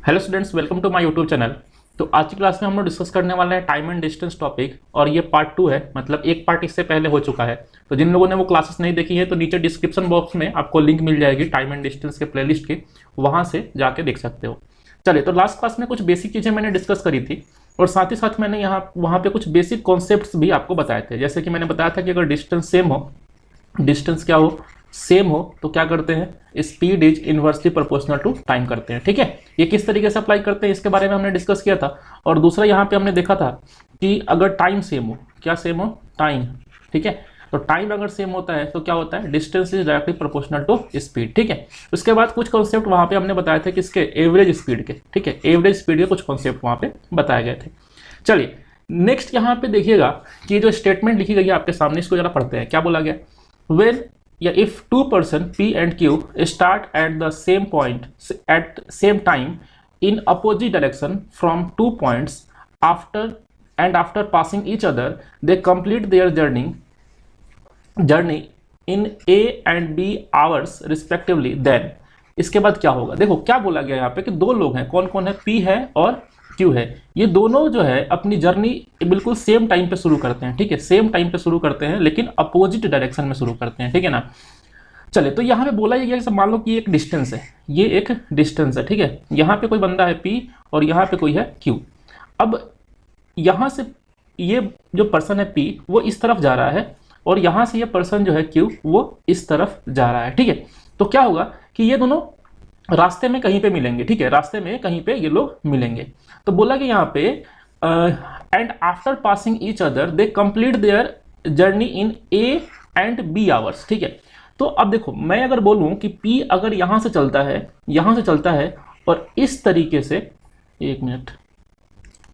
Hello students, welcome to my YouTube channel. तो आज की क्लास में हम लोग डिस्कस करने वाले हैं टाइम एंड डिस्टेंस टॉपिक, और ये पार्ट 2 है। मतलब एक पार्ट इससे पहले हो चुका है। तो जिन लोगों ने वो क्लासेस नहीं देखी है तो नीचे डिस्क्रिप्शन बॉक्स में आपको लिंक मिल जाएगी टाइम एंड डिस्टेंस के प्लेलिस्ट की, वहाँ से जाके देख सकते हो। चलिए, तो लास्ट क्लास में कुछ बेसिक चीज़ें मैंने डिस्कस करी थी, और साथ ही साथ मैंने वहाँ पे कुछ बेसिक कॉन्सेप्ट्स भी आपको बताए थे। जैसे कि मैंने बताया था कि अगर डिस्टेंस सेम हो, डिस्टेंस क्या हो, सेम हो, तो क्या करते हैं, speed is inversely proportional to time करते हैं। ठीक है, ये किस तरीके से अप्लाई करते हैं इसके बारे में हमने डिस्कस किया था। और दूसरा यहाँ पे हमने देखा था कि अगर टाइम सेम हो, क्या सेम हो, टाइम। ठीक है, तो टाइम अगर सेम होता है तो क्या होता है, distance is directly proportional to speed. ठीक है, उसके बाद कुछ कॉन्सेप्ट वहाँ पे हमने बताए थे किसके, एवरेज स्पीड के। ठीक है, एवरेज स्पीड के कुछ कॉन्सेप्ट वहाँ पे बताए गए थे। चलिए, नेक्स्ट यहाँ पे देखिएगा कि जो स्टेटमेंट लिखी गई है आपके सामने, इसको जरा पढ़ते हैं। क्या बोला गया, वेल या if two person P and Q start at the same point at same time in opposite direction from 2 points after passing each other, they complete their journey in A and B hours respectively, then इसके बाद क्या होगा। देखो क्या बोला गया यहाँ पे कि दो लोग हैं, कौन कौन है, P है और Q है। ये दोनों जो है अपनी जर्नी बिल्कुल सेम टाइम पे शुरू करते हैं। ठीक है, सेम टाइम पे शुरू करते हैं लेकिन अपोजिट डायरेक्शन में शुरू करते हैं। ठीक है ना। चले, तो यहाँ पे बोला ये गया, मान लो कि एक डिस्टेंस है, ये एक डिस्टेंस है। ठीक है, यहाँ पे कोई बंदा है P और यहाँ पे कोई है Q। अब यहाँ से ये जो पर्सन है P वो इस तरफ जा रहा है, और यहाँ से ये पर्सन जो है Q वो इस तरफ जा रहा है। ठीक है, तो क्या होगा कि ये दोनों रास्ते में कहीं पे मिलेंगे। ठीक है, रास्ते में कहीं पे ये लोग मिलेंगे। तो बोला कि यहाँ पे and after passing each other they complete their journey in A and B hours. ठीक है, तो अब देखो, मैं अगर बोलूं कि P अगर यहां से चलता है और इस तरीके से, एक मिनट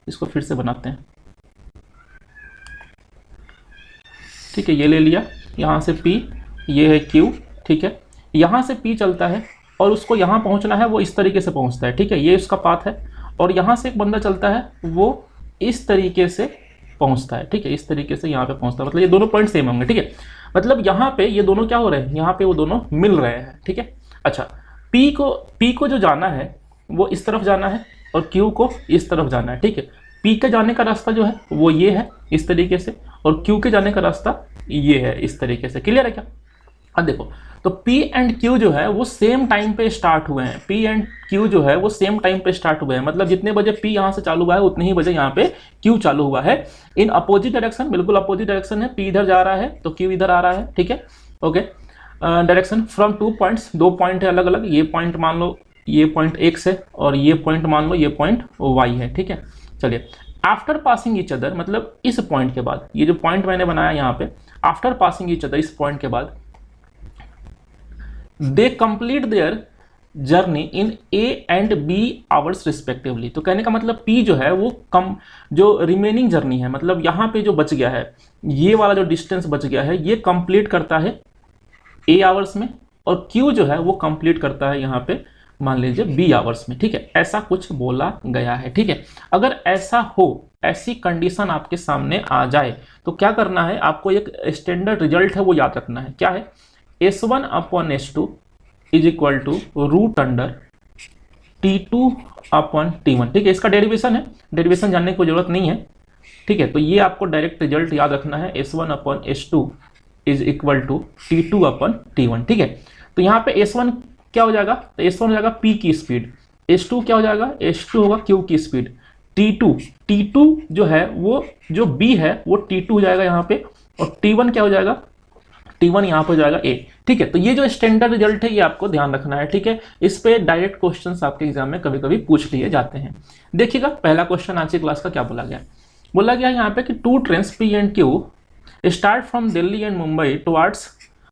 इसको फिर से बनाते हैं। ठीक है, ये ले लिया, यहां से P, ये है Q। ठीक है, यहां से P चलता है और उसको यहां पहुंचना है, वो इस तरीके से पहुंचता है। ठीक है, ये उसका पाथ है, और यहां से एक बंदा चलता है, वो इस तरीके से पहुंचता है। ठीक है, इस तरीके से यहां पे पहुंचता है, मतलब ये दोनों पॉइंट सेम होंगे। ठीक है, मतलब यहाँ पे ये दोनों क्या हो रहे हैं, यहाँ पे वो दोनों मिल रहे हैं। ठीक है, अच्छा, P को जो जाना है वो इस तरफ जाना है, और Q को इस तरफ जाना है। ठीक है, P के जाने का रास्ता जो है वो ये है इस तरीके से, और Q के जाने का रास्ता ये है इस तरीके से। क्लियर है क्या। अब देखो, तो P एंड Q जो है वो सेम टाइम पे स्टार्ट हुए हैं। P एंड Q जो है वो सेम टाइम पे स्टार्ट हुए हैं, मतलब जितने बजे P यहाँ से चालू हुआ है उतने ही बजे यहाँ पे Q चालू हुआ है। इन अपोजिट डायरेक्शन, बिल्कुल अपोजिट डायरेक्शन है। P इधर जा रहा है तो Q इधर आ रहा है। ठीक है, okay. Direction from 2 points, 2 point है अलग अलग। ये पॉइंट मान लो ये पॉइंट X है, और ये पॉइंट मान लो ये पॉइंट Y है। ठीक है, चलिए, आफ्टर पासिंग ईच अदर, मतलब इस पॉइंट के बाद, ये जो पॉइंट मैंने बनाया यहाँ पे, आफ्टर पासिंग ईच अदर, इस पॉइंट के बाद they complete their journey in A and B hours respectively. तो कहने का मतलब P जो है वो कम, जो रिमेनिंग जर्नी है, मतलब यहाँ पे जो बच गया है, ये वाला जो डिस्टेंस बच गया है, ये कंप्लीट करता है A आवर्स में, और Q जो है वो कंप्लीट करता है यहाँ पे मान लीजिए B आवर्स में। ठीक है, ऐसा कुछ बोला गया है। ठीक है, अगर ऐसा हो, ऐसी कंडीशन आपके सामने आ जाए, तो क्या करना है, आपको एक स्टैंडर्ड रिजल्ट है वो याद रखना है। क्या है, S1 upon S2 is equal to root under T2 upon T1। ठीक है, इसका डेरिवेशन है, डेरिवेशन जानने की कोई जरूरत नहीं है। ठीक है, तो ये आपको डायरेक्ट रिजल्ट याद रखना है, S1 upon S2 is equal to T2 upon T1। ठीक है, तो यहाँ पे S1 क्या हो जाएगा, तो S1 हो जाएगा P की स्पीड, S2 क्या हो जाएगा, S2 होगा Q की स्पीड, T2 जो है वो जो B है वो T2 हो जाएगा यहाँ पे, और T1 क्या हो जाएगा, T1 यहाँ पर जाएगा A। ठीक है, तो ये जो स्टैंडर्ड रिजल्ट है ये आपको ध्यान रखना है। ठीक है, इस पे डायरेक्ट क्वेश्चंस आपके एग्जाम में कभी कभी पूछ लिए जाते हैं। देखिएगा, पहला क्वेश्चन आज की क्लास का क्या बोला गया, बोला गया यहाँ पे कि 2 trains P and Q start from Delhi and Mumbai towards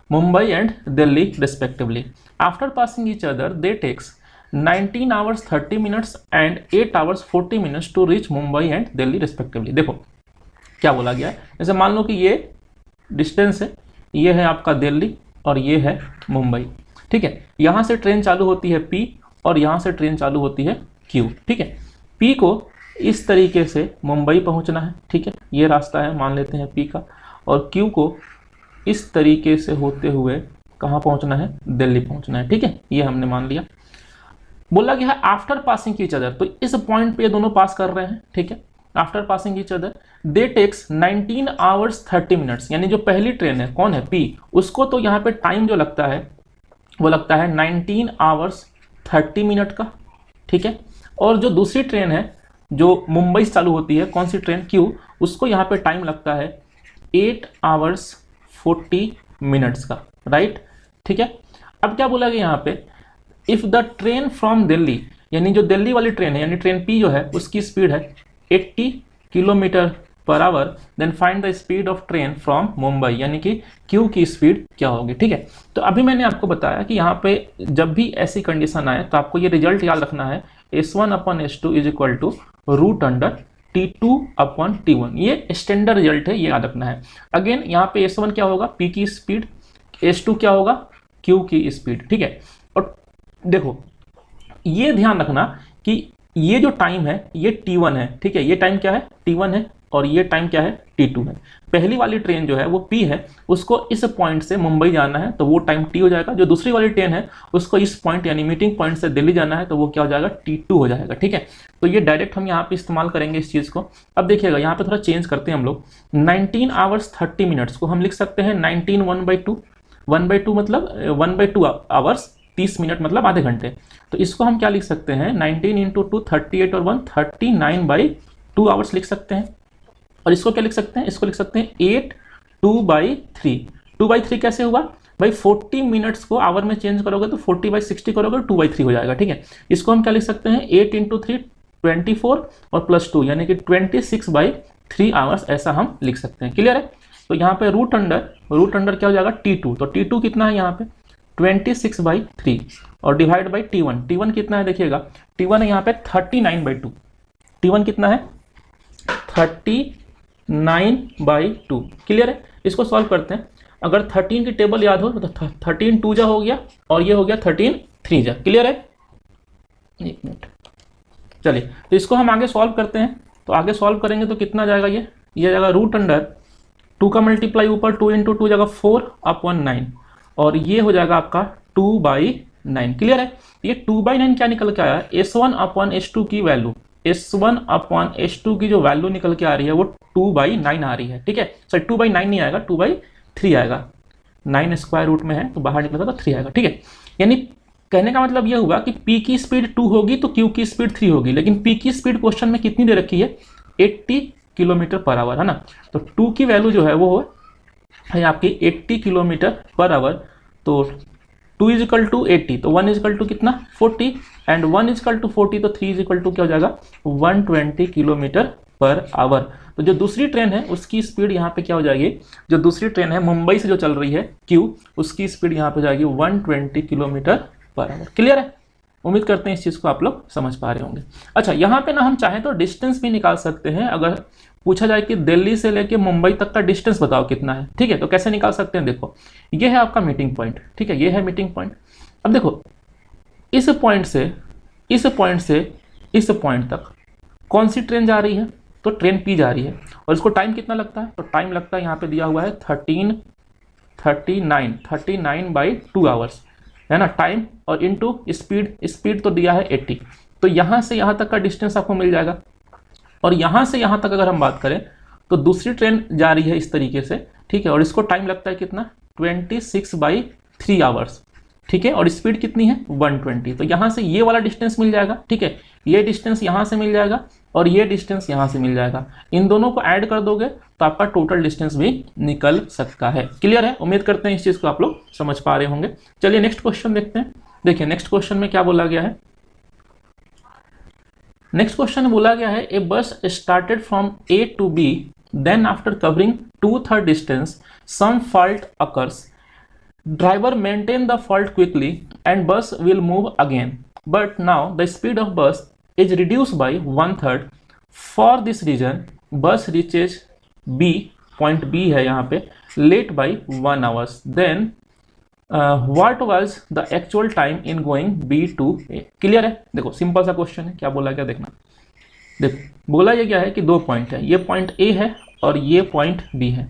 Mumbai and Delhi respectively. After passing each other they takes 19 hours 30 minutes and 8 hours 40 minutes to reach Mumbai and Delhi respectively. देखो क्या बोला गया है, जैसे मान लो कि ये डिस्टेंस है, ये है आपका दिल्ली और ये है मुंबई। ठीक है, यहाँ से ट्रेन चालू होती है P, और यहाँ से ट्रेन चालू होती है Q। ठीक है, P को इस तरीके से मुंबई पहुँचना है। ठीक है, ये रास्ता है मान लेते हैं P का, और Q को इस तरीके से होते हुए कहाँ पहुँचना है, दिल्ली पहुँचना है। ठीक है, ये हमने मान लिया। बोला गया है आफ्टर पासिंग ईच अदर, तो इस पॉइंट पे ये दोनों पास कर रहे हैं, ठीक है, after passing each other they takes 19 hours 30 minutes, यानी जो पहली ट्रेन है कौन है पी, उसको तो यहाँ पे टाइम जो लगता है वो लगता है 19 आवर्स 30 मिनट का, ठीक है। और जो दूसरी ट्रेन है जो मुंबई से चालू होती है, कौन सी ट्रेन क्यू, उसको यहाँ पे टाइम लगता है 8 आवर्स 40 मिनट्स का, राइट, ठीक है। अब क्या बोला गया यहाँ पे, if the train from Delhi, यानी जो दिल्ली वाली ट्रेन है, यानी ट्रेन पी जो है उसकी स्पीड है 80 kilometre per hour, then find the speed of train from Mumbai, यानी कि क्यू की स्पीड क्या होगी, ठीक है। तो अभी मैंने आपको बताया कि यहाँ पे जब भी ऐसी कंडीशन आए तो आपको ये रिजल्ट याद रखना है, S1/S2 is equal to root under T2/T1, ये स्टैंडर्ड रिजल्ट है, ये याद रखना है। अगेन यहाँ पे S1 क्या होगा, P की स्पीड, S2 क्या होगा, Q की स्पीड, ठीक है। और देखो ये ध्यान रखना कि ये जो टाइम है ये T1 है, ठीक है, ये टाइम क्या है T1 है, और ये टाइम क्या है T2 है। पहली वाली ट्रेन जो है वो P है, उसको इस पॉइंट से मुंबई जाना है तो वो टाइम T हो जाएगा। जो दूसरी वाली ट्रेन है उसको इस पॉइंट यानी मीटिंग पॉइंट से दिल्ली जाना है तो वो क्या हो जाएगा, T2 हो जाएगा, ठीक है। तो ये डायरेक्ट हम यहाँ पे इस्तेमाल करेंगे इस चीज़ को। अब देखिएगा यहाँ पे थोड़ा चेंज करते हैं हम लोग, 19 आवर्स 30 मिनट्स को हम लिख सकते हैं 19 1/2, 1/2 मतलब 1/2 आवर्स 30 मिनट मतलब आधे घंटे। तो इसको हम क्या लिख सकते हैं, 19 इंटू 2 38 और 1 39/2 आवर्स लिख सकते हैं। और इसको क्या लिख सकते हैं, इसको लिख सकते हैं 8 2/3। 2/3 कैसे हुआ भाई, 40 मिनट्स को आवर में चेंज करोगे तो 40/60 करोगे 2/3 हो जाएगा, ठीक है। इसको हम क्या लिख सकते हैं 8 इंटू 3 24 और +2 यानी कि 26/3 आवर्स, ऐसा हम लिख सकते हैं। क्लियर है। तो यहाँ पे रूट अंडर क्या हो जाएगा T2, तो T2 कितना है यहाँ पे 26/3 और डिवाइड बाई T1 कितना है देखिएगा, T1 है यहाँ पे 39/2, T1 कितना है 39/2। क्लियर है। इसको सॉल्व करते हैं, अगर 13 की टेबल याद हो तो 13 2 जा हो गया और ये हो गया 13 3 जा। क्लियर है, एक मिनट, चलिए तो इसको हम आगे सॉल्व करते हैं। तो आगे सॉल्व करेंगे तो कितना जाएगा, ये जाएगा रूट अंडर 2 का मल्टीप्लाई ऊपर 2 इंटू 2 जाएगा 4/9 और ये हो जाएगा आपका 2/9। क्लियर है। ये 2/9 क्या निकल के आया, S1/S2 की वैल्यू, S1/S2 की जो वैल्यू निकल के आ रही है वो 2/9 आ रही है, ठीक है। सॉरी 2/9 नहीं आएगा, 2/3 आएगा, 9 स्क्वायर रूट में है तो बाहर निकलेगा तो 3 आएगा, ठीक है। यानी कहने का मतलब ये हुआ कि P की स्पीड 2 होगी तो Q की स्पीड 3 होगी, लेकिन P की स्पीड क्वेश्चन में कितनी दे रखी है 80 किलोमीटर पर आवर, है ना। तो 2 की वैल्यू जो है वो है आपकी 80 किलोमीटर पर आवर। तो 2 इज इक्वल टू 80 तो 1 इज इक्वल टू कितना 40 एंड 1 इज इक्वल टू 40 तो 3 इज इक्वल टू क्या हो जाएगा 120 किलोमीटर पर आवर। तो जो दूसरी ट्रेन है उसकी स्पीड यहाँ पे क्या हो जाएगी, जो दूसरी ट्रेन है मुंबई से जो चल रही है Q, उसकी स्पीड यहाँ पे जाएगी 120 किलोमीटर पर आवर। क्लियर है। उम्मीद करते हैं इस चीज़ को आप लोग समझ पा रहे होंगे। अच्छा यहाँ पे ना हम चाहें तो डिस्टेंस भी निकाल सकते हैं, अगर पूछा जाए कि दिल्ली से लेके मुंबई तक का डिस्टेंस बताओ कितना है, ठीक है। तो कैसे निकाल सकते हैं, देखो ये है आपका मीटिंग पॉइंट, ठीक है, ये है मीटिंग पॉइंट। अब देखो इस पॉइंट से इस पॉइंट तक कौन सी ट्रेन जा रही है, तो ट्रेन पी जा रही है और इसको टाइम कितना लगता है, तो टाइम लगता है यहाँ पे दिया हुआ है 39/2 आवर्स, है ना टाइम, और इनटू स्पीड तो दिया है 80। तो यहाँ से यहाँ तक का डिस्टेंस आपको मिल जाएगा। और यहाँ से यहाँ तक अगर हम बात करें तो दूसरी ट्रेन जा रही है इस तरीके से, ठीक है, और इसको टाइम लगता है कितना 26/3 आवर्स, ठीक है, और स्पीड कितनी है 120। तो यहाँ से ये वाला डिस्टेंस मिल जाएगा, ठीक है, ये डिस्टेंस यहाँ से मिल जाएगा और ये डिस्टेंस यहाँ से मिल जाएगा। इन दोनों को ऐड कर दोगे तो आपका टोटल डिस्टेंस भी निकल सकता है। क्लियर है। उम्मीद करते हैं इस चीज़ को आप लोग समझ पा रहे होंगे। चलिए नेक्स्ट क्वेश्चन देखते हैं। देखिए नेक्स्ट क्वेश्चन में क्या बोला गया है, नेक्स्ट क्वेश्चन बोला गया है a bus started from A to B, then after covering 2/3 distance some fault occurs, driver maintain the fault quickly and bus will move again, but now the speed of bus is reduced by 1/3. For this reason bus reaches B, point B है यहाँ पे, late by 1 hours. Then what was the actual time in going B to A? Clear है। देखो simple सा question है, क्या बोला क्या देखना। देखो बोला ये क्या है कि दो पॉइंट है, ये पॉइंट A है और ये पॉइंट B है।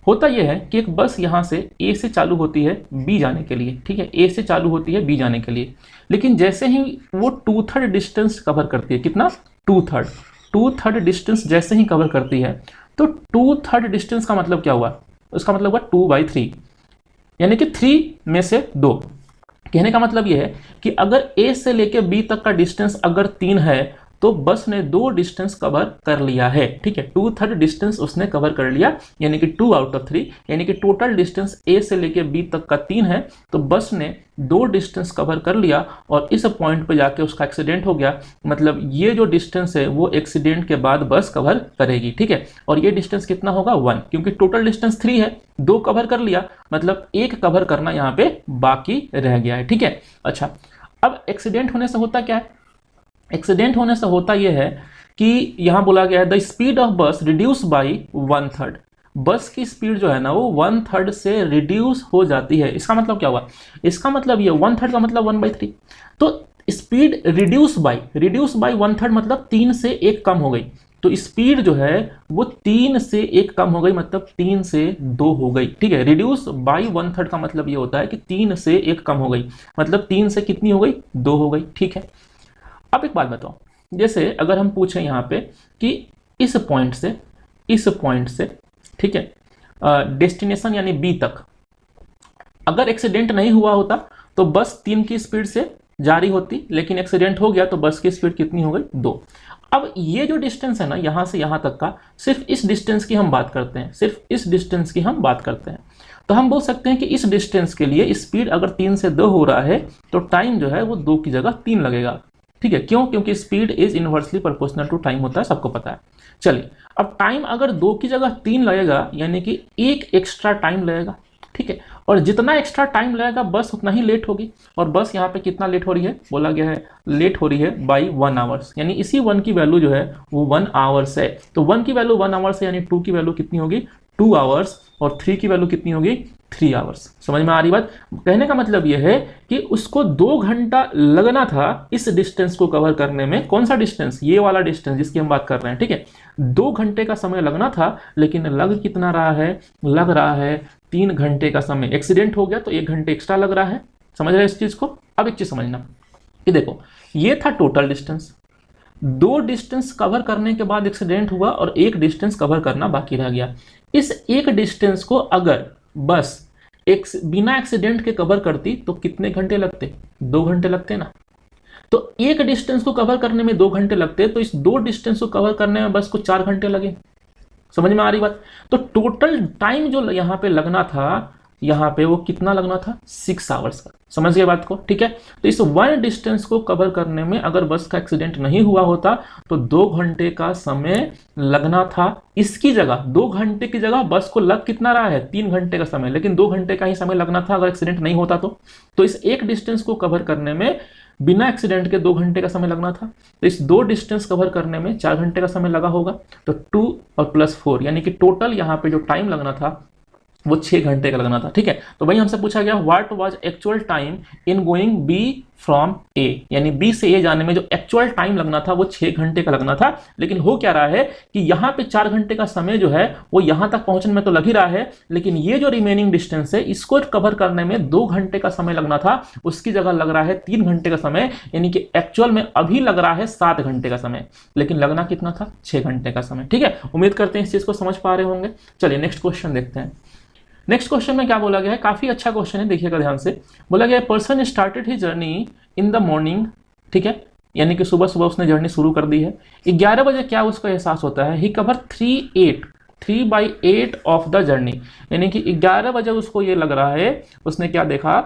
होता यह है कि एक बस यहाँ से ए से चालू होती है बी जाने के लिए, ठीक है, ए से चालू होती है बी जाने के लिए, लेकिन जैसे ही वो 2/3 डिस्टेंस कवर करती है, कितना, 2/3 डिस्टेंस जैसे ही कवर करती है, तो 2/3 डिस्टेंस का मतलब क्या हुआ, उसका मतलब हुआ 2/3, यानी कि 3 में से 2। कहने का मतलब यह है कि अगर ए से लेके बी तक का डिस्टेंस अगर 3 है तो बस ने 2 डिस्टेंस कवर कर लिया है, ठीक है, 2/3 डिस्टेंस उसने कवर कर लिया, यानी कि 2/3, यानी कि टोटल डिस्टेंस ए से लेके बी तक का 3 है, तो बस ने 2 डिस्टेंस कवर कर लिया और इस पॉइंट पे जाके उसका एक्सीडेंट हो गया। मतलब ये जो डिस्टेंस है वो एक्सीडेंट के बाद बस कवर करेगी, ठीक है, और ये डिस्टेंस कितना होगा 1, क्योंकि टोटल डिस्टेंस 3 है, 2 कवर कर लिया, मतलब 1 कवर करना यहाँ पे बाकी रह गया है, ठीक है। अच्छा, अब एक्सीडेंट होने से होता क्या है, एक्सीडेंट होने से होता यह है कि यहां बोला गया है द स्पीड ऑफ बस रिड्यूस बाई 1/3, बस की स्पीड जो है ना वो 1/3 से रिड्यूस हो जाती है। इसका मतलब क्या हुआ, इसका मतलब ये 1/3 का मतलब 1/3, तो स्पीड रिड्यूस बाई 1/3 मतलब 3 से 1 कम हो गई, तो स्पीड जो है वो 3 से 1 कम हो गई, मतलब 3 से 2 हो गई, ठीक है। रिड्यूस बाई 1/3 का मतलब ये होता है कि 3 से 1 कम हो गई, मतलब 3 से कितनी हो गई, 2 हो गई, ठीक है। अब एक बात बताओ, जैसे अगर हम पूछें यहाँ पे कि इस पॉइंट से ठीक है डेस्टिनेशन यानी बी तक अगर एक्सीडेंट नहीं हुआ होता तो बस 3 की स्पीड से जारी होती, लेकिन एक्सीडेंट हो गया तो बस की स्पीड कितनी हो गई, 2। अब ये जो डिस्टेंस है ना यहाँ से यहाँ तक का, सिर्फ इस डिस्टेंस की हम बात करते हैं, सिर्फ इस डिस्टेंस की हम बात करते हैं, तो हम बोल सकते हैं कि इस डिस्टेंस के लिए स्पीड अगर 3 से 2 हो रहा है तो टाइम जो है वो 2 की जगह 3 लगेगा, ठीक है। क्यों, क्योंकि speed is inversely proportional to time होता है, सबको पता है। चलिए, अब टाइम अगर 2 की जगह 3 लगेगा यानी कि 1 एक्स्ट्रा टाइम लगेगा, ठीक है, और जितना एक्स्ट्रा टाइम लगेगा बस उतना ही लेट होगी, और बस यहाँ पे कितना लेट हो रही है, बोला गया है लेट हो रही है बाई 1 आवर्स, यानी इसी 1 की वैल्यू जो है वो 1 आवर्स है, तो 1 की वैल्यू 1 आवर्स है, यानी 2 की वैल्यू कितनी होगी, 2 आवर्स, और 3 की वैल्यू कितनी होगी, 3 आवर्स। समझ में आ रही बात, कहने का मतलब यह है कि उसको 2 घंटा लगना था इस डिस्टेंस को कवर करने में। कौन सा डिस्टेंस, ये वाला डिस्टेंस जिसकी हम बात कर रहे हैं, ठीक है, 2 घंटे का समय लगना था, लेकिन लग कितना रहा है, लग रहा है 3 घंटे का समय। एक्सीडेंट हो गया तो 1 घंटे एक्स्ट्रा लग रहा है, समझ रहे हैं इस चीज को। अब एक चीज समझना कि देखो ये था टोटल डिस्टेंस, 2 डिस्टेंस कवर करने के बाद एक्सीडेंट हुआ और 1 डिस्टेंस कवर करना बाकी रह गया। इस 1 डिस्टेंस को अगर बस बिना एक्सीडेंट के कवर करती तो कितने घंटे लगते, 2 घंटे लगते ना। तो 1 डिस्टेंस को कवर करने में 2 घंटे लगते, तो इस 2 डिस्टेंस को कवर करने में बस को 4 घंटे लगे। समझ में आ रही बात, तो टोटल टाइम जो यहाँ पे लगना था, यहाँ पे वो कितना लगना था, 6 आवर्स का। समझ गए बात को, ठीक है। तो इस 1 डिस्टेंस को कवर करने में अगर बस का एक्सीडेंट नहीं हुआ होता तो 2 घंटे का समय लगना था। इसकी जगह 2 घंटे की जगह बस को लग कितना रहा है, 3 घंटे का समय, लेकिन 2 घंटे का ही समय लगना था अगर एक्सीडेंट नहीं होता तो इस 1 डिस्टेंस को कवर करने में बिना एक्सीडेंट के 2 घंटे का समय लगना था, तो इस 2 डिस्टेंस कवर करने में 4 घंटे का समय लगा होगा, तो 2 और प्लस 4 यानी कि टोटल यहाँ पे जो टाइम लगना था वो 6 घंटे का लगना था, ठीक है। तो वही हमसे पूछा गया what was actual time in going B from A, यानी बी से ए जाने में जो एक्चुअल टाइम लगना था वो 6 घंटे का लगना था, लेकिन हो क्या रहा है कि यहाँ पे 4 घंटे का समय जो है वो यहाँ तक पहुंचने में तो लग ही रहा है, लेकिन ये जो रिमेनिंग डिस्टेंस है इसको कवर करने में 2 घंटे का समय लगना था, उसकी जगह लग रहा है 3 घंटे का समय, यानी कि एक्चुअल में अभी लग रहा है 7 घंटे का समय, लेकिन लगना कितना था, 6 घंटे का समय, ठीक है। उम्मीद करते हैं इस चीज को समझ पा रहे होंगे। चलिए नेक्स्ट क्वेश्चन देखते हैं। नेक्स्ट क्वेश्चन में क्या बोला गया है, काफी अच्छा क्वेश्चन है, देखिएगा ध्यान से। बोला गया person started he journey in the morning, ठीक है, यानी कि सुबह सुबह उसने जर्नी शुरू कर दी है। 11 बजे क्या उसको एहसास होता है, ही कवर 3/8 ऑफ द जर्नी, यानी कि 11 बजे उसको ये लग रहा है, उसने क्या देखा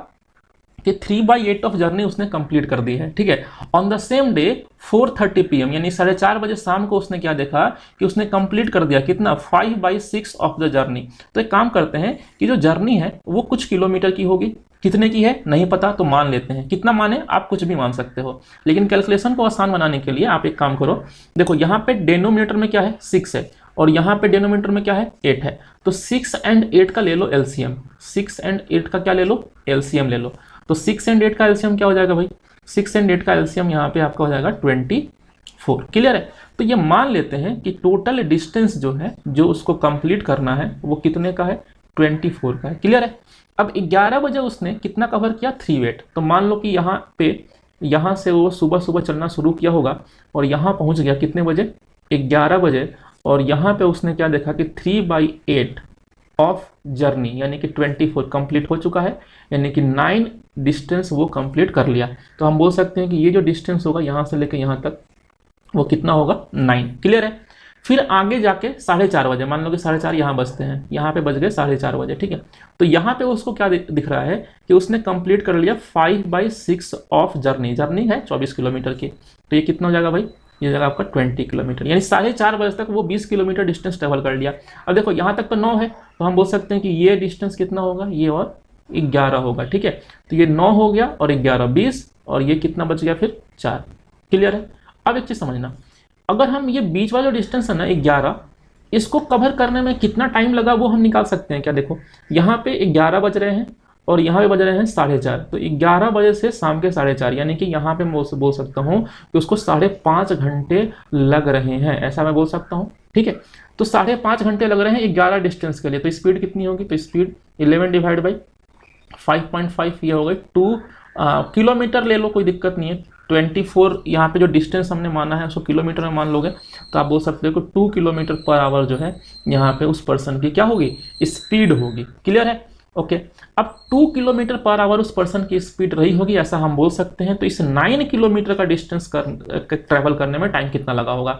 कि 3/8 ऑफ जर्नी उसने कंप्लीट कर दी है, ठीक है। On the same day 4:30 PM यानी 4:30 बजे शाम को उसने क्या देखा कि उसने कंप्लीट कर दिया कितना, 5/6 ऑफ द जर्नी। तो एक काम करते हैं कि जो जर्नी है वो कुछ किलोमीटर की होगी, कितने की है नहीं पता तो मान लेते हैं, कितना माने आप कुछ भी मान सकते हो, लेकिन कैलकुलेशन को आसान बनाने के लिए आप एक काम करो, देखो यहाँ पे डेनोमिनेटर में क्या है 6 है और यहाँ पे डेनोमिनेटर में क्या है 8 है, तो 6 and 8 का ले लो एलसीएम, 6 and 8 का क्या ले लो, एलसीएम ले लो। तो 6 and 8 का एलसीएम क्या हो जाएगा भाई, 6 and 8 का एलसीएम यहाँ पे आपका हो जाएगा 4। क्लियर है। तो ये मान लेते हैं कि टोटल डिस्टेंस जो है जो उसको कंप्लीट करना है वो कितने का है, 24 का है। क्लियर है। अब 11 बजे उसने कितना कवर किया, 3 तो मान लो कि यहाँ से वो सुबह सुबह चलना शुरू किया होगा और यहाँ पहुँच गया कितने बजे, 11 बजे, और यहाँ पे उसने क्या देखा कि 3/8 ऑफ जर्नी यानी कि 24 कंप्लीट हो चुका है, यानी कि 9 डिस्टेंस वो कंप्लीट कर लिया। तो हम बोल सकते हैं कि ये जो डिस्टेंस होगा यहाँ से लेकर यहाँ तक वो कितना होगा, 9। क्लियर है। फिर आगे जाके 4:30 बजे, मान लो कि 4:30 यहाँ बजते हैं, यहाँ पे बज गए 4:30 बजे। ठीक है। तो यहाँ पे उसको क्या दिख रहा है कि उसने कंप्लीट कर लिया 5/6 ऑफ जर्नी है 24 किलोमीटर की। तो ये कितना हो जाएगा भाई, ये जगह आपका 20 किलोमीटर, यानी 4:30 बजे तक वो 20 किलोमीटर डिस्टेंस ट्रेवल कर लिया। अब देखो यहाँ तक तो 9 है, तो हम बोल सकते हैं कि ये डिस्टेंस कितना होगा, ये और 11 होगा। ठीक है। तो ये 9 हो गया और 11 20, और ये कितना बच गया फिर 4। क्लियर है। अब एक चीज समझना, अगर हम ये बीच वाला डिस्टेंस है ना 11, इसको कवर करने में कितना टाइम लगा वो हम निकाल सकते हैं। क्या देखो, यहाँ पे 11 बज रहे हैं और यहाँ पे बज रहे हैं 4:30, तो 11 बजे से शाम के 4:30, यानी कि यहाँ पे मैं बोल सकता हूँ कि उसको 5.5 घंटे लग रहे हैं, ऐसा मैं बोल सकता हूँ। ठीक है। तो 5.5 घंटे लग रहे हैं 11 डिस्टेंस के लिए। तो स्पीड कितनी होगी, तो स्पीड 11 डिवाइड बाई 5.5, ये हो गई 2 किलोमीटर ले लो, कोई दिक्कत नहीं है। 24 यहाँ पे जो डिस्टेंस हमने माना है उसको किलोमीटर में मान लोगे तो आप बोल सकते हो कि 2 किलोमीटर पर आवर जो है यहाँ पे उस पर्सन की क्या होगी, स्पीड होगी। क्लियर है। ओके। अब 2 किलोमीटर पर आवर उस पर्सन की स्पीड रही होगी, ऐसा हम बोल सकते हैं। तो इस 9 किलोमीटर का डिस्टेंस ट्रैवल करने में टाइम कितना लगा होगा,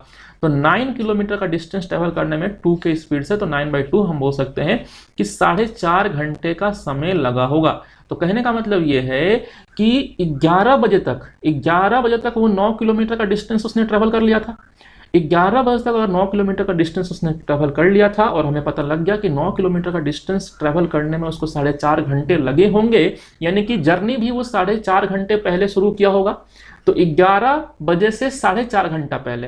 तो 9 किलोमीटर का डिस्टेंस ट्रैवल करने में 2 के स्पीड से, तो 9/2 हम बोल सकते हैं कि 4.5 घंटे का समय लगा होगा। तो कहने का मतलब ये है कि 11 बजे तक वो 9 किलोमीटर का डिस्टेंस उसने ट्रैवल कर लिया था। 11 बजे तक अगर 9 किलोमीटर का डिस्टेंस उसने ट्रैवल कर लिया था और हमें पता लग गया कि 9 किलोमीटर का डिस्टेंस ट्रैवल करने में उसको 4.5 घंटे लगे होंगे, यानी कि जर्नी भी वो 4.5 घंटे पहले शुरू किया होगा। तो 11 बजे से 4.5 घंटा पहले,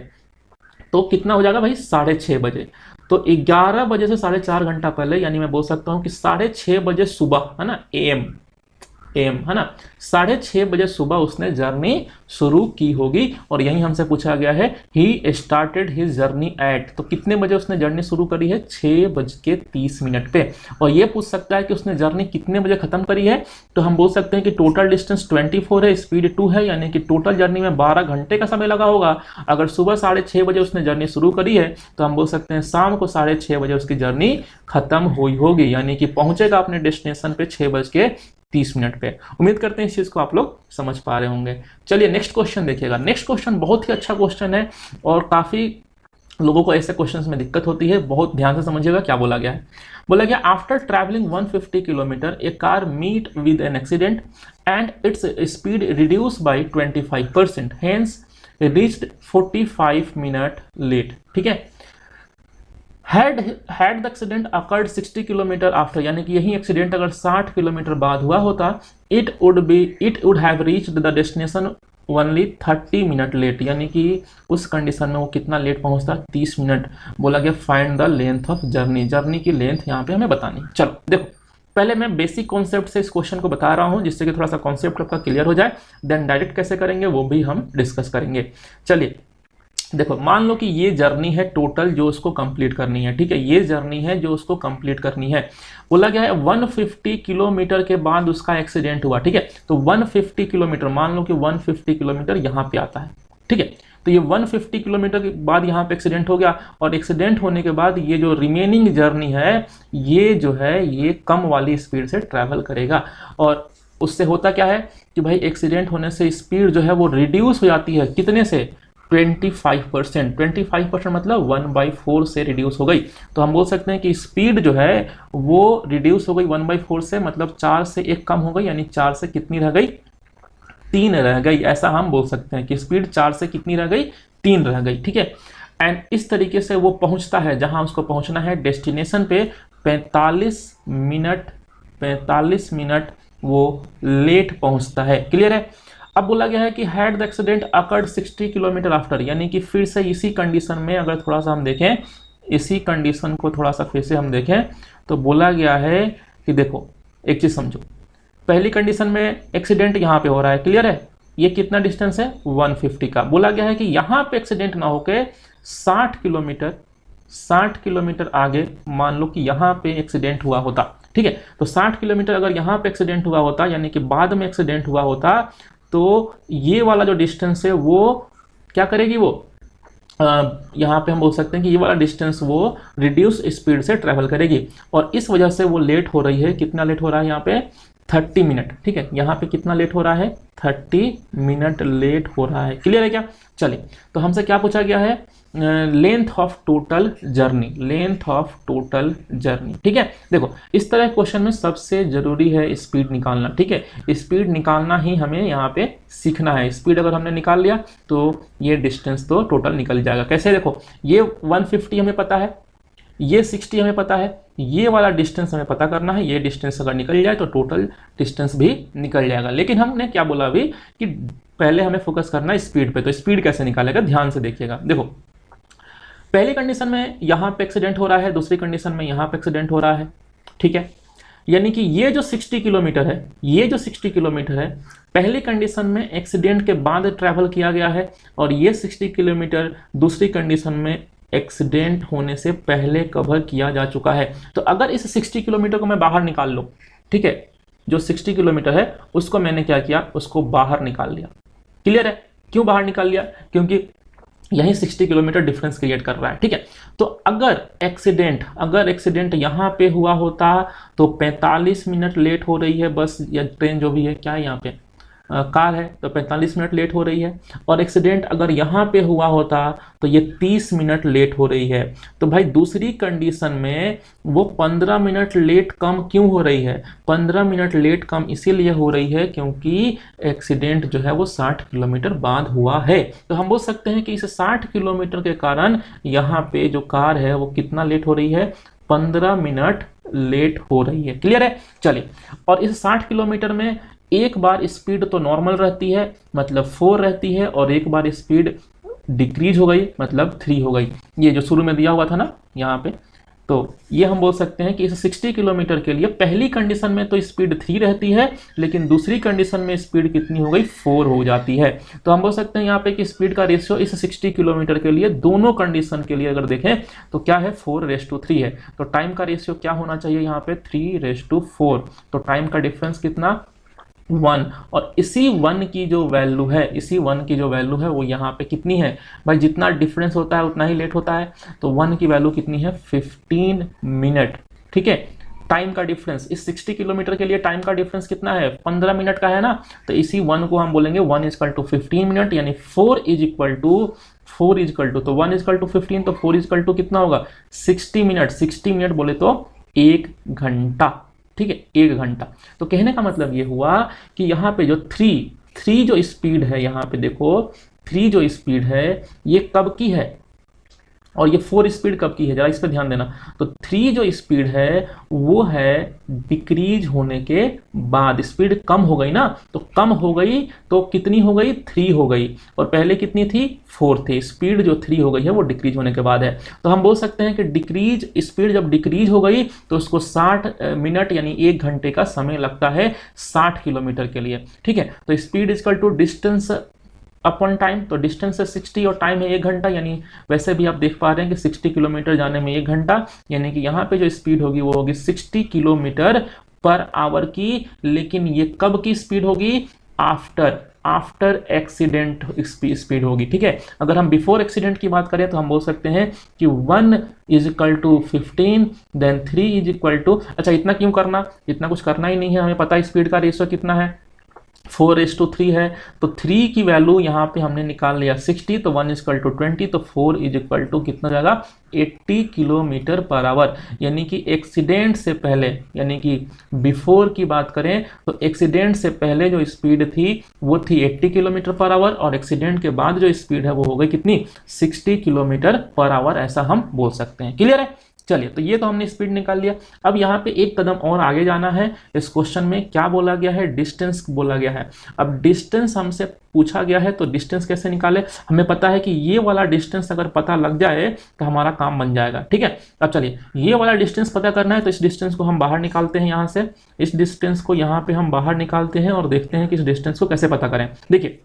तो कितना हो जाएगा भाई, 6:30 बजे। तो 11 बजे से 4.5 घंटा पहले, यानी मैं बोल सकता हूँ कि 6:30 बजे सुबह, है ना, एम है ना, 6:30 बजे सुबह उसने जर्नी शुरू की होगी। और यही हमसे पूछा गया है, he started his journey at, तो कितने बजे उसने जर्नी शुरू करी है, 6:30 पे। और ये पूछ सकता है कि उसने जर्नी कितने बजे खत्म करी है, तो हम बोल सकते हैं कि टोटल डिस्टेंस 24 है, स्पीड 2 है, यानी कि टोटल जर्नी में 12 घंटे का समय लगा होगा। अगर सुबह 6:30 बजे उसने जर्नी शुरू करी है तो हम बोल सकते हैं शाम को 6:30 बजे उसकी जर्नी खत्म हुई होगी, यानी कि पहुंचेगा अपने डेस्टिनेशन पे 6:30 पे। उम्मीद करते हैं इस चीज को आप लोग समझ पा रहे होंगे। चलिए नेक्स्ट क्वेश्चन देखिएगा। नेक्स्ट क्वेश्चन बहुत ही अच्छा क्वेश्चन है और काफी लोगों को ऐसे क्वेश्चंस में दिक्कत होती है। बहुत ध्यान से समझिएगा क्या बोला गया है। बोला गया, after travelling 150 kilometre a car meet with an accident and its speed reduce by 25%, hence reached 45 minute late. ठीक है। had the accident occurred 60 kilometre after, यानी कि यही एक्सीडेंट अगर 60 किलोमीटर बाद हुआ होता, it would have reached the destination only 30 minute late, यानी कि उस कंडीशन में वो कितना लेट पहुंचता, 30 मिनट। बोला गया find the length of journey की लेंथ यहाँ पे हमें बतानी। चलो देखो, पहले मैं बेसिक कॉन्सेप्ट से इस क्वेश्चन को बता रहा हूं जिससे कि थोड़ा सा कॉन्सेप्ट आपका क्लियर हो जाए, देन डायरेक्ट कैसे करेंगे वो भी हम डिस्कस करेंगे। चलिए देखो, मान लो कि ये जर्नी है टोटल जो उसको कंप्लीट करनी है। ठीक है, ये जर्नी है जो उसको कंप्लीट करनी है। बोला गया है 150 किलोमीटर के बाद उसका एक्सीडेंट हुआ। ठीक है, तो 150 किलोमीटर, मान लो कि 150 किलोमीटर यहाँ पे आता है। ठीक है, तो ये 150 किलोमीटर के बाद यहाँ पे एक्सीडेंट हो गया, और एक्सीडेंट होने के बाद ये जो रिमेनिंग जर्नी है ये जो है ये कम वाली स्पीड से ट्रैवल करेगा। और उससे होता क्या है कि भाई एक्सीडेंट होने से स्पीड जो है वो रिड्यूस हो जाती है, कितने से, 25%। 25% मतलब 1/4 से रिड्यूस हो गई। तो हम बोल सकते हैं कि स्पीड जो है वो रिड्यूस हो गई 1/4 से, मतलब 4 से 1 कम हो गई, यानी 4 से कितनी रह गई, 3 रह गई। ऐसा हम बोल सकते हैं कि स्पीड 4 से कितनी रह गई, 3 रह गई। ठीक है, एंड इस तरीके से वो पहुंचता है जहां उसको पहुंचना है डेस्टिनेशन पे 45 मिनट वो लेट पहुंचता है। क्लियर है। अब बोला गया है कि had the accident occurred 60 kilometre after, यानी कि फिर से इसी कंडीशन में अगर थोड़ा सा हम देखें, इसी कंडीशन को थोड़ा सा फिर से हम देखें तो बोला गया है कि देखो एक चीज समझो, पहली कंडीशन में एक्सीडेंट यहाँ पे हो रहा है, क्लियर है, ये कितना डिस्टेंस है 150 का। बोला गया है कि यहाँ पे एक्सीडेंट ना होके 60 किलोमीटर आगे मान लो कि यहाँ पे एक्सीडेंट हुआ होता, ठीक है। तो 60 किलोमीटर अगर यहाँ पे एक्सीडेंट हुआ होता, यानी कि बाद में एक्सीडेंट हुआ होता, तो ये वाला जो डिस्टेंस है वो क्या करेगी, वो यहाँ पे हम बोल सकते हैं कि ये वाला डिस्टेंस वो रिड्यूस स्पीड से ट्रैवल करेगी, और इस वजह से वो लेट हो रही है। कितना लेट हो रहा है यहाँ पे 30 मिनट, ठीक है। यहाँ पे कितना लेट हो रहा है 30 मिनट लेट हो रहा है। क्लियर है क्या? चलिए, तो हमसे क्या पूछा गया है, length of total journey, length of total journey, ठीक है। देखो इस तरह क्वेश्चन में सबसे जरूरी है स्पीड निकालना, ठीक है। स्पीड निकालना ही हमें यहाँ पे सीखना है। स्पीड अगर हमने निकाल लिया तो ये डिस्टेंस तो टोटल निकल जाएगा। कैसे? देखो ये 150 हमें पता है, ये 60 हमें पता है, ये वाला डिस्टेंस हमें पता करना है। ये डिस्टेंस अगर निकल जाए तो टोटल डिस्टेंस भी निकल जाएगा। लेकिन हमने क्या बोला अभी कि पहले हमें फोकस करना है स्पीड पे। तो स्पीड कैसे निकालेगा, ध्यान से देखिएगा। देखो पहली कंडीशन में यहाँ पे एक्सीडेंट हो रहा है, दूसरी कंडीशन में यहाँ पे एक्सीडेंट हो रहा है, ठीक है। यानी कि ये जो 60 किलोमीटर है, ये जो 60 किलोमीटर है पहली कंडीशन में एक्सीडेंट के बाद ट्रैवल किया गया है, और ये 60 किलोमीटर दूसरी कंडीशन में एक्सीडेंट होने से पहले कवर किया जा चुका है। तो अगर इस 60 किलोमीटर को मैं बाहर निकाल लूँ, ठीक है, जो 60 किलोमीटर है उसको मैंने क्या किया, उसको बाहर निकाल लिया। क्लियर है? क्यों बाहर निकाल लिया? क्योंकि यही 60 किलोमीटर डिफरेंस क्रिएट कर रहा है, ठीक है। तो अगर एक्सीडेंट यहाँ पे हुआ होता तो 45 मिनट लेट हो रही है बस या ट्रेन, जो भी है, क्या है यहाँ पे कार है, तो 45 मिनट लेट हो रही है। और एक्सीडेंट अगर यहाँ पे हुआ होता तो ये 30 मिनट लेट हो रही है। तो भाई दूसरी कंडीशन में वो 15 मिनट लेट कम क्यों हो रही है? 15 मिनट लेट कम इसीलिए हो रही है क्योंकि एक्सीडेंट जो है वो 60 किलोमीटर बाद हुआ है। तो हम बोल सकते हैं कि इस 60 किलोमीटर के कारण यहाँ पे जो कार है वो कितना लेट हो रही है, 15 मिनट लेट हो रही है। क्लियर है? चलिए, और इस 60 किलोमीटर में एक बार स्पीड तो नॉर्मल रहती है मतलब 4 रहती है, और एक बार स्पीड डिक्रीज हो गई मतलब 3 हो गई। ये जो शुरू में दिया हुआ था ना यहाँ पे, तो ये हम बोल सकते हैं कि इस 60 किलोमीटर के लिए पहली कंडीशन में तो स्पीड 3 रहती है, लेकिन दूसरी कंडीशन में स्पीड कितनी हो गई, 4 हो जाती है। तो हम बोल सकते हैं यहाँ पे कि स्पीड का रेशियो इस 60 किलोमीटर के लिए दोनों कंडीशन के लिए अगर देखें तो क्या है, 4:3 है। तो टाइम का रेशियो क्या होना चाहिए यहाँ पे, 3:4। तो टाइम का डिफरेंस कितना, 1। और इसी 1 की जो वैल्यू है वो यहाँ पे कितनी है भाई, जितना डिफरेंस होता है उतना ही लेट होता है। तो 1 की वैल्यू कितनी है, 15 मिनट, ठीक है। टाइम का डिफरेंस इस 60 किलोमीटर के लिए टाइम का डिफरेंस कितना है, 15 मिनट का है ना। तो इसी 1 को हम बोलेंगे 1 = 15 मिनट, यानी 4 = तो 1 = 15, तो 4 = कितना होगा, 60 मिनट। 60 मिनट बोले तो 1 घंटा, ठीक है, 1 घंटा। तो कहने का मतलब ये हुआ कि यहाँ पे जो 3 जो स्पीड है, यहाँ पे देखो 3 जो स्पीड है ये कब की है, और ये 4 स्पीड कब की है, जरा इस पर ध्यान देना। तो 3 जो स्पीड है वो है डिक्रीज होने के बाद, स्पीड कम हो गई ना, तो कम हो गई तो कितनी हो गई, 3 हो गई, और पहले कितनी थी, 4 थी। स्पीड जो 3 हो गई है वो डिक्रीज होने के बाद है। तो हम बोल सकते हैं कि डिक्रीज स्पीड जब डिक्रीज हो गई तो उसको 60 मिनट यानी 1 घंटे का समय लगता है 60 किलोमीटर के लिए, ठीक है। तो स्पीड = डिस्टेंस अपॉन टाइम, तो डिस्टेंस है 60 और टाइम है 1 घंटा, यानी वैसे भी आप देख पा रहे हैं कि 60 किलोमीटर जाने में 1 घंटा, यानी कि यहाँ पे जो स्पीड होगी वो होगी 60 किलोमीटर पर आवर की। लेकिन ये कब की स्पीड होगी, आफ्टर एक्सीडेंट स्पीड होगी, ठीक है। अगर हम बिफोर एक्सीडेंट की बात करें तो हम बोल सकते हैं कि 1 = 15, देन 3 = अच्छा इतना क्यों करना, इतना कुछ करना ही नहीं है, हमें पता है स्पीड का रेशियो कितना है, 4:3 है। तो 3 की वैल्यू यहाँ पे हमने निकाल लिया 60, तो 1 = 20, तो 4 = कितना जाएगा, 80 किलोमीटर पर आवर। यानी कि एक्सीडेंट से पहले, यानी कि बिफोर की बात करें तो एक्सीडेंट से पहले जो स्पीड थी वो थी 80 किलोमीटर पर आवर, और एक्सीडेंट के बाद जो स्पीड है वो हो गई कितनी, 60 किलोमीटर पर आवर, ऐसा हम बोल सकते हैं। क्लियर है? चलिए, तो ये तो हमने स्पीड निकाल लिया। अब यहाँ पे एक कदम और आगे जाना है। इस क्वेश्चन में क्या बोला गया है, डिस्टेंस बोला गया है। अब डिस्टेंस हमसे पूछा गया है, तो डिस्टेंस कैसे निकाले, हमें पता है कि ये वाला डिस्टेंस अगर पता लग जाए तो हमारा काम बन जाएगा। ठीक है, अब चलिए ये वाला डिस्टेंस पता करना है, तो इस डिस्टेंस को हम बाहर निकालते हैं। यहाँ से इस डिस्टेंस को यहाँ पे हम बाहर निकालते हैं और देखते हैं कि इस डिस्टेंस को कैसे पता करें। देखिए,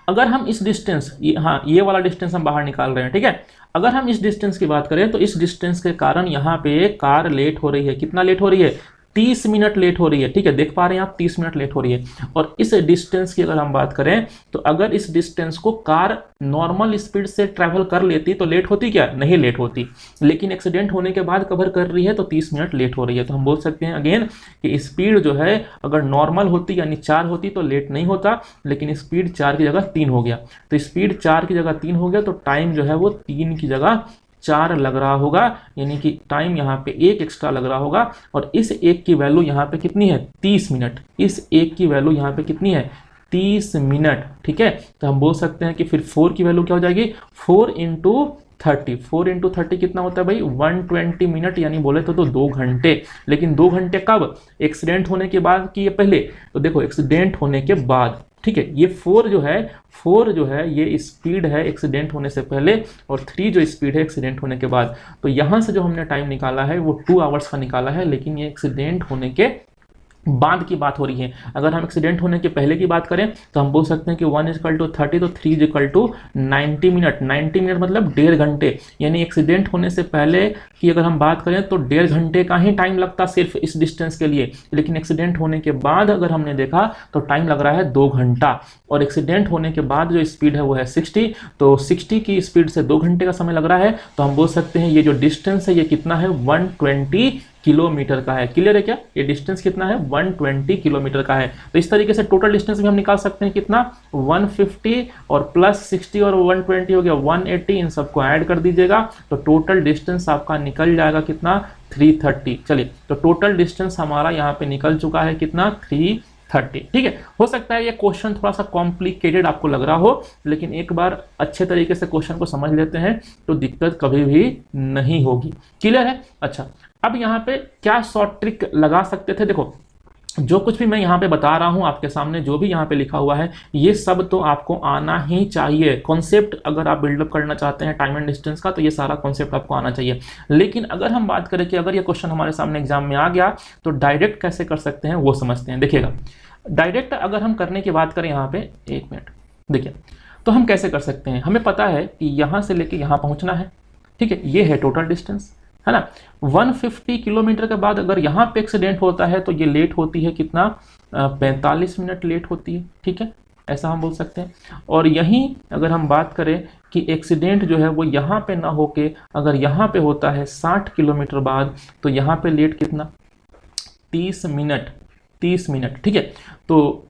अगर हम इस डिस्टेंस, ये वाला डिस्टेंस हम बाहर निकाल रहे हैं। ठीक है, अगर हम इस डिस्टेंस की बात करें तो इस डिस्टेंस के कारण यहाँ पे कार लेट हो रही है। कितना लेट हो रही है, 30 मिनट लेट हो रही है। ठीक है, देख पा रहे हैं आप, 30 मिनट लेट हो रही है। और इस डिस्टेंस की अगर हम बात करें तो अगर इस डिस्टेंस को कार नॉर्मल स्पीड से ट्रैवल कर लेती तो लेट होती क्या, नहीं लेट होती, लेकिन एक्सीडेंट होने के बाद कवर कर रही है तो 30 मिनट लेट हो रही है। तो हम बोल सकते हैं अगेन कि स्पीड जो है अगर नॉर्मल होती यानी 4 होती तो लेट नहीं होता, लेकिन स्पीड 4 की जगह 3 हो गया। तो स्पीड 4 की जगह 3 हो गया, तो टाइम जो है वो 3 की जगह 4 लग रहा होगा, यानी कि टाइम यहाँ पे 1 एक्स्ट्रा लग रहा होगा। और इस 1 की वैल्यू यहाँ पे कितनी है, 30 मिनट। इस 1 की वैल्यू यहाँ पे कितनी है, 30 मिनट। ठीक है, तो हम बोल सकते हैं कि फिर 4 की वैल्यू क्या हो जाएगी, 4 इंटू 30। 4 इंटू 30 कितना होता है भाई, 120 मिनट, यानी बोले तो 2 घंटे। लेकिन 2 घंटे कब, एक्सीडेंट होने के बाद कि ये पहले, तो देखो एक्सीडेंट होने के बाद। ठीक है, ये 4 जो है ये स्पीड है एक्सीडेंट होने से पहले, और 3 जो स्पीड है एक्सीडेंट होने के बाद। तो यहाँ से जो हमने टाइम निकाला है वो 2 आवर्स का निकाला है, लेकिन ये एक्सीडेंट होने के बाद की बात हो रही है। अगर हम एक्सीडेंट होने के पहले की बात करें तो हम बोल सकते हैं कि 1 = 30, तो 3 = 90 मिनट। 90 मिनट मतलब 1.5 घंटे, यानी एक्सीडेंट होने से पहले की अगर हम बात करें तो 1.5 घंटे का ही टाइम लगता सिर्फ इस डिस्टेंस के लिए, लेकिन एक्सीडेंट होने के बाद अगर हमने देखा तो टाइम लग रहा है 2 घंटा। और एक्सीडेंट होने के बाद जो स्पीड है वो है 60, तो 60 की स्पीड से 2 घंटे का समय लग रहा है। तो हम बोल सकते हैं ये जो डिस्टेंस है ये कितना है, 120 किलोमीटर का है। क्लियर है क्या, ये डिस्टेंस कितना है, 120 किलोमीटर का है। तो इस तरीके से टोटल डिस्टेंस भी हम निकाल सकते हैं कितना, 150 और प्लस 60 और 120 हो गया 180, इन सबको ऐड कर दीजिएगा तो टोटल डिस्टेंस आपका निकल जाएगा कितना, 330। चलिए, तो टोटल डिस्टेंस हमारा यहाँ पे निकल चुका है कितना, 330। ठीक है, हो सकता है ये क्वेश्चन थोड़ा सा कॉम्प्लिकेटेड आपको लग रहा हो, लेकिन एक बार अच्छे तरीके से क्वेश्चन को समझ लेते हैं तो दिक्कत कभी भी नहीं होगी। क्लियर है। अच्छा, अब यहाँ पे क्या शॉर्ट ट्रिक लगा सकते थे, देखो जो कुछ भी मैं यहाँ पे बता रहा हूँ आपके सामने, जो भी यहाँ पे लिखा हुआ है ये सब तो आपको आना ही चाहिए। कॉन्सेप्ट अगर आप बिल्डअप करना चाहते हैं टाइम एंड डिस्टेंस का तो ये सारा कॉन्सेप्ट आपको आना चाहिए। लेकिन अगर हम बात करें कि अगर ये क्वेश्चन हमारे सामने एग्जाम में आ गया तो डायरेक्ट कैसे कर सकते हैं वो समझते हैं। देखिएगा, डायरेक्ट अगर हम करने की बात करें यहाँ पे, 1 मिनट, देखिए तो हम कैसे कर सकते हैं। हमें पता है कि यहाँ से लेके यहाँ पहुँचना है। ठीक है, ये है टोटल डिस्टेंस, है ना। 150 किलोमीटर के बाद अगर यहाँ पे एक्सीडेंट होता है तो ये लेट होती है कितना, 45 मिनट लेट होती है। ठीक है, ऐसा हम बोल सकते हैं। और यहीं अगर हम बात करें कि एक्सीडेंट जो है वो यहाँ पे ना होके अगर यहाँ पे होता है 60 किलोमीटर बाद, तो यहाँ पे लेट कितना, 30 मिनट। 30 मिनट। ठीक है, तो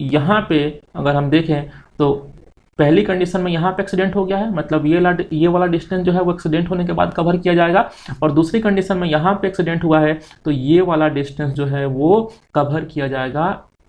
यहाँ पे अगर हम देखें तो पहली कंडीशन में यहाँ पे एक्सीडेंट हो गया है, मतलब ये वाला डिस्टेंस जो है वो एक्सीडेंट होने के बाद कवर किया जाएगा। और दूसरी कंडीशन में यहाँ पे एक्सीडेंट हुआ है तो ये वाला डिस्टेंस जो है वो कवर किया जाएगा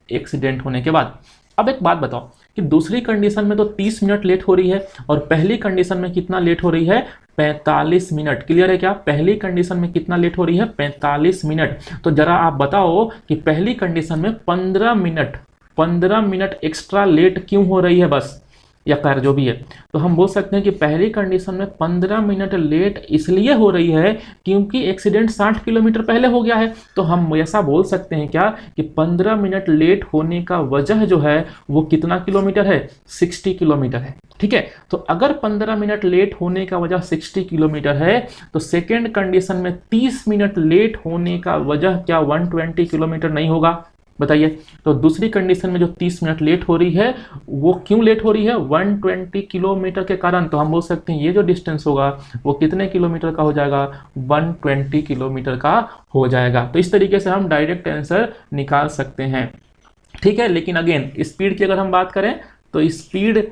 एक्सीडेंट होने के बाद। अब एक बात बताओ कि दूसरी कंडीशन में तो 30 मिनट लेट हो रही है और पहली कंडीशन में कितना लेट हो रही है, 45 मिनट। क्लियर है क्या, पहली कंडीशन में कितना लेट हो रही है, 45 मिनट। तो जरा आप बताओ कि पहली कंडीशन में 15 मिनट एक्स्ट्रा लेट क्यों हो रही है बस, या खैर जो भी है। तो हम बोल सकते हैं कि पहली कंडीशन में 15 मिनट लेट इसलिए हो रही है क्योंकि एक्सीडेंट 60 किलोमीटर पहले हो गया है। तो हम ऐसा बोल सकते हैं क्या कि 15 मिनट लेट होने का वजह जो है वो कितना किलोमीटर है, 60 किलोमीटर है। ठीक है, तो अगर 15 मिनट लेट होने का वजह 60 किलोमीटर है तो सेकेंड कंडीशन में 30 मिनट लेट होने का वजह क्या 120 किलोमीटर नहीं होगा, बताइए। तो दूसरी कंडीशन में जो 30 मिनट लेट हो रही है वो क्यों लेट हो रही है, 120 किलोमीटर के कारण। तो हम बोल सकते हैं ये जो डिस्टेंस होगा वो कितने किलोमीटर का हो जाएगा, 120 किलोमीटर का हो जाएगा। तो इस तरीके से हम डायरेक्ट आंसर निकाल सकते हैं। ठीक है, लेकिन अगेन स्पीड की अगर हम बात करें तो स्पीड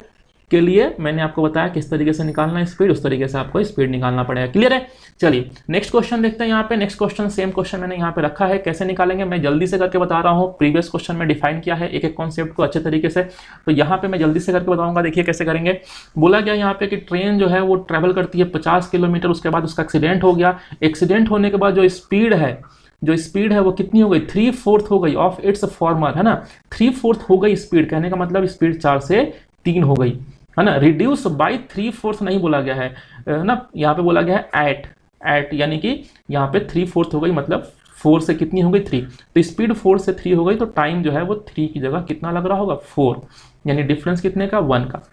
के लिए मैंने आपको बताया किस तरीके से निकालना है स्पीड, उस तरीके से आपको स्पीड निकालना पड़ेगा। क्लियर है? चलिए नेक्स्ट क्वेश्चन देखते हैं। यहाँ पे नेक्स्ट क्वेश्चन सेम क्वेश्चन मैंने यहाँ पे रखा है, कैसे निकालेंगे मैं जल्दी से करके बता रहा हूँ। प्रीवियस क्वेश्चन में डिफाइन किया है एक एक कॉन्सेप्ट को अच्छे तरीके से, तो यहाँ पे मैं जल्दी से करके बताऊंगा। देखिए कैसे करेंगे। बोला गया यहाँ पे कि ट्रेन जो है वो ट्रेवल करती है 50 किलोमीटर, उसके बाद उसका एक्सीडेंट हो गया। एक्सीडेंट होने के बाद जो स्पीड है वो कितनी हो गई, 3/4 हो गई ऑफ इट्स फॉर्मर, है ना। 3/4 हो गई स्पीड, कहने का मतलब स्पीड 4 से 3 हो गई, है ना। रिड्यूस बाई 3/4 नहीं बोला गया है ना, यहाँ पे बोला गया है एट, यानी कि यहाँ पे 3/4 हो गई, मतलब 4 से कितनी हो गई 3, तो स्पीड 4 से 3 हो गई, तो टाइम जो है वो 3 की जगह कितना लग रहा होगा 4, यानी डिफरेंस कितने का 1 का।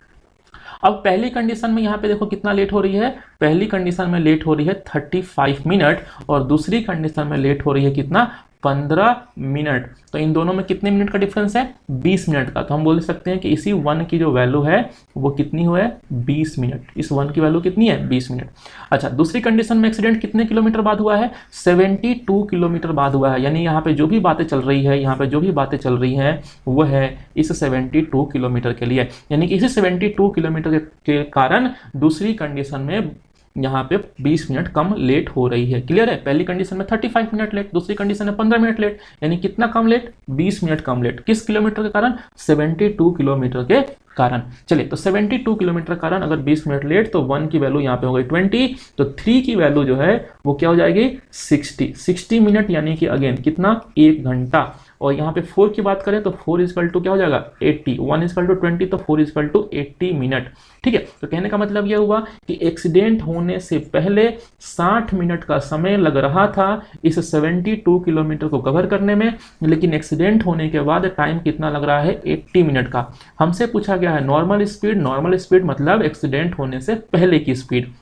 अब पहली कंडीशन में यहाँ पे देखो कितना लेट हो रही है, पहली कंडीशन में लेट हो रही है 35 मिनट और दूसरी कंडीशन में लेट हो रही है कितना 15 मिनट। तो इन दोनों में कितने मिनट का डिफरेंस है 20 मिनट का। तो हम बोल सकते हैं कि इसी 1 की जो वैल्यू है वो कितनी हुआ है 20 मिनट, इस 1 की वैल्यू कितनी है 20 मिनट। अच्छा, दूसरी कंडीशन में एक्सीडेंट कितने किलोमीटर बाद हुआ है 72 किलोमीटर बाद हुआ है, यानी यहाँ पे जो भी बातें चल रही है, यहाँ पे जो भी बातें चल रही है वो है इस 72 किलोमीटर के लिए, यानी कि इसी 72 किलोमीटर के कारण दूसरी कंडीशन में यहाँ पे 20 मिनट कम लेट हो रही है। क्लियर है? पहली कंडीशन में 35 मिनट लेट, दूसरी कंडीशन में 15 मिनट लेट, यानी कितना कम लेट 20 मिनट कम लेट। किस किलोमीटर के कारण 72 किलोमीटर के कारण। चलिए, तो 72 किलोमीटर के कारण अगर 20 मिनट लेट तो 1 की वैल्यू यहाँ पे हो गई 20, तो 3 की वैल्यू जो है वो क्या हो जाएगी 60 मिनट, यानी कि अगेन कितना 1 घंटा। और यहाँ पे 4 की बात करें तो 4 इजकल टू क्या हो जाएगा 80, 1 इजकल टू 20, तो 4 इजकल टू 80 मिनट। ठीक है, तो कहने का मतलब यह हुआ कि एक्सीडेंट होने से पहले 60 मिनट का समय लग रहा था इस 72 किलोमीटर को कवर करने में, लेकिन एक्सीडेंट होने के बाद टाइम कितना लग रहा है 80 मिनट का। हमसे पूछा गया है नॉर्मल स्पीड मतलब एक्सीडेंट होने से पहले की स्पीड।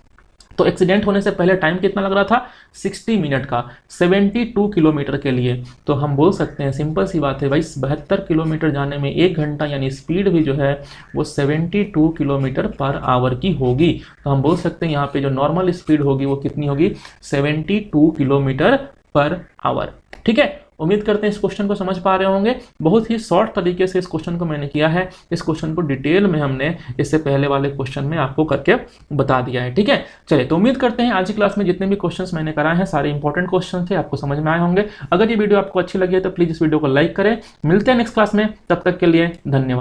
तो एक्सीडेंट होने से पहले टाइम कितना लग रहा था 60 मिनट का 72 किलोमीटर के लिए। तो हम बोल सकते हैं सिंपल सी बात है भाई, 72 किलोमीटर जाने में 1 घंटा, यानी स्पीड भी जो है वो 72 किलोमीटर पर आवर की होगी। तो हम बोल सकते हैं यहाँ पे जो नॉर्मल स्पीड होगी वो कितनी होगी 72 किलोमीटर पर आवर। ठीक है, उम्मीद करते हैं इस क्वेश्चन को समझ पा रहे होंगे। बहुत ही शॉर्ट तरीके से इस क्वेश्चन को मैंने किया है, इस क्वेश्चन को डिटेल में हमने इससे पहले वाले क्वेश्चन में आपको करके बता दिया है। ठीक है, चलिए, तो उम्मीद करते हैं आज की क्लास में जितने भी क्वेश्चंस मैंने कराए हैं सारे इंपॉर्टेंट क्वेश्चन थे, आपको समझ में आए होंगे। अगर ये वीडियो आपको अच्छी लगी है तो प्लीज इस वीडियो को लाइक करें। मिलते हैं नेक्स्ट क्लास में, तब तक के लिए धन्यवाद।